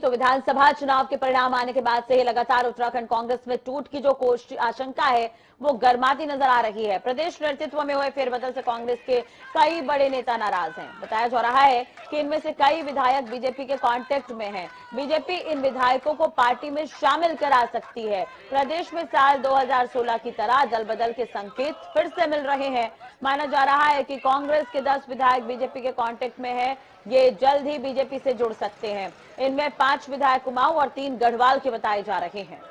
तो विधानसभा चुनाव के परिणाम आने के बाद से ही लगातार उत्तराखंड कांग्रेस में टूट की जो आशंका है वो गर्माती नजर आ रही है। प्रदेश नेतृत्व में हुए फेरबदल से कांग्रेस के कई बड़े नेता नाराज हैं। बताया जा रहा है कि इनमें से कई विधायक बीजेपी के कांटेक्ट में हैं। बीजेपी इन विधायकों को पार्टी में शामिल करा सकती है। प्रदेश में साल 2016 की तरह दल बदल के संकेत फिर से मिल रहे हैं। माना जा रहा है कि कांग्रेस के 10 विधायक बीजेपी के कांटेक्ट में है, ये जल्द ही बीजेपी से जुड़ सकते हैं। इनमें 5 विधायक कुमाऊं और 3 गढ़वाल के बताए जा रहे हैं।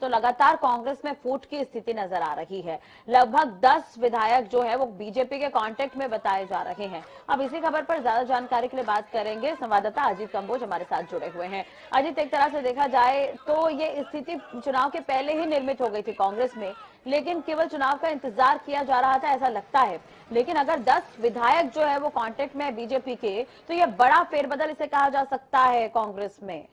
तो लगातार कांग्रेस में फूट की स्थिति नजर आ रही है। लगभग 10 विधायक जो है वो बीजेपी के कांटेक्ट में बताए जा रहे हैं। अब इसी खबर पर ज्यादा जानकारी के लिए बात करेंगे, संवाददाता अजीत कंबोज हमारे साथ जुड़े हुए हैं। अजीत, एक तरह से देखा जाए तो ये स्थिति चुनाव के पहले ही निर्मित हो गई थी कांग्रेस में, लेकिन केवल चुनाव का इंतजार किया जा रहा था ऐसा लगता है। लेकिन अगर 10 विधायक जो है वो कांटेक्ट में है बीजेपी के, तो यह बड़ा फेरबदल इसे कहा जा सकता है कांग्रेस में।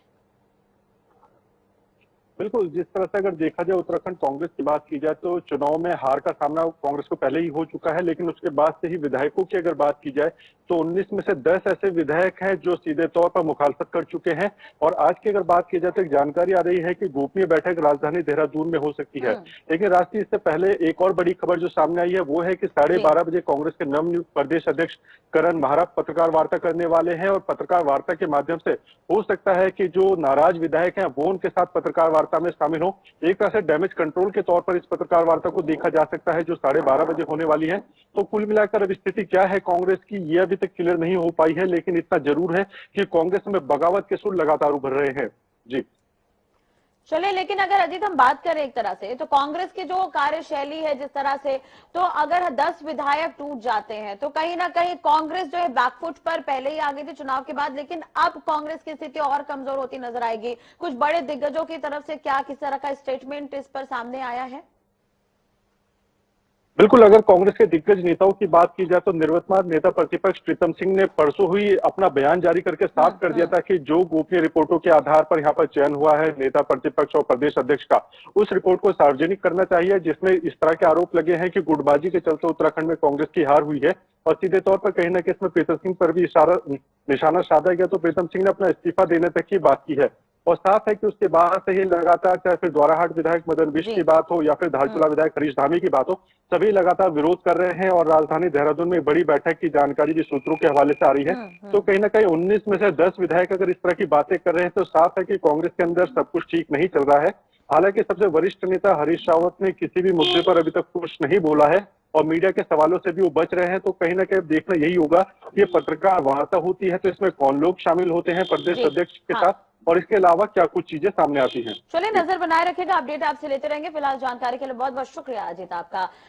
बिल्कुल, जिस तरह से अगर देखा जाए उत्तराखंड कांग्रेस की बात की जाए तो चुनाव में हार का सामना कांग्रेस को पहले ही हो चुका है, लेकिन उसके बाद से ही विधायकों की अगर बात की जाए तो 19 में से 10 ऐसे विधायक हैं जो सीधे तौर पर मुखालफत कर चुके हैं। और आज की अगर बात की जाए तो एक जानकारी आ रही है कि गोपनीय बैठक राजधानी देहरादून में हो सकती है। लेकिन राष्ट्रीय इससे पहले एक और बड़ी खबर जो सामने आई है वो है कि 12:30 बजे कांग्रेस के नवनियुक्त प्रदेश अध्यक्ष करण महारा पत्रकार वार्ता करने वाले हैं, और पत्रकार वार्ता के माध्यम से हो सकता है कि जो नाराज विधायक हैं वो उनके साथ पत्रकार वार्ता में शामिल हो। एक तरह से डैमेज कंट्रोल के तौर पर इस पत्रकार वार्ता को देखा जा सकता है जो 12:30 बजे होने वाली है। तो कुल मिलाकर अब स्थिति क्या है कांग्रेस की, ये अभी तक क्लियर नहीं हो पाई है, लेकिन इतना जरूर है कि कांग्रेस में बगावत के सुर लगातार उभर रहे हैं। जी चले, लेकिन अगर अजीत हम बात करें एक तरह से तो कांग्रेस की जो कार्यशैली है जिस तरह से, तो अगर 10 विधायक टूट जाते हैं तो कहीं ना कहीं कांग्रेस जो है बैकफुट पर पहले ही आ गई थी चुनाव के बाद, लेकिन अब कांग्रेस की स्थिति और कमजोर होती नजर आएगी। कुछ बड़े दिग्गजों की तरफ से क्या किस तरह का स्टेटमेंट इस पर सामने आया है? बिल्कुल, अगर कांग्रेस के दिग्गज नेताओं की बात की जाए तो निवर्तमान नेता प्रतिपक्ष प्रीतम सिंह ने परसों ही अपना बयान जारी करके साफ कर दिया था कि जो गोपनीय रिपोर्टों के आधार पर यहाँ पर चयन हुआ है नेता प्रतिपक्ष और प्रदेश अध्यक्ष का, उस रिपोर्ट को सार्वजनिक करना चाहिए, जिसमें इस तरह के आरोप लगे हैं कि गुटबाजी के चलते उत्तराखंड में कांग्रेस की हार हुई है। और सीधे तौर पर कहीं ना कहीं इसमें प्रीतम सिंह पर भी निशाना साधा गया। तो प्रीतम सिंह ने अपना इस्तीफा देने तक की बात की है। और साफ है कि उसके बाद से ही लगातार, चाहे फिर द्वाराहाट विधायक मदन बिष्ट की बात हो या फिर धारचूला विधायक हरीश धामी की बात हो, सभी लगातार विरोध कर रहे हैं। और राजधानी देहरादून में बड़ी बैठक की जानकारी भी सूत्रों के हवाले से आ रही है। तो कहीं ना कहीं 19 में से 10 विधायक अगर इस तरह की बातें कर रहे हैं तो साफ है कि कांग्रेस के अंदर सब कुछ ठीक नहीं चल रहा है। हालांकि सबसे वरिष्ठ नेता हरीश रावत ने किसी भी मुद्दे पर अभी तक कुछ नहीं बोला है और मीडिया के सवालों से भी वो बच रहे हैं। तो कहीं ना कहीं देखना यही होगा कि पत्रकार वार्ता होती है तो इसमें कौन लोग शामिल होते हैं प्रदेश अध्यक्ष के साथ, और इसके अलावा क्या कुछ चीजें सामने आती हैं। चलिए, नजर बनाए रखेगा, अपडेट आपसे लेते रहेंगे। फिलहाल जानकारी के लिए बहुत बहुत शुक्रिया अजीत आपका।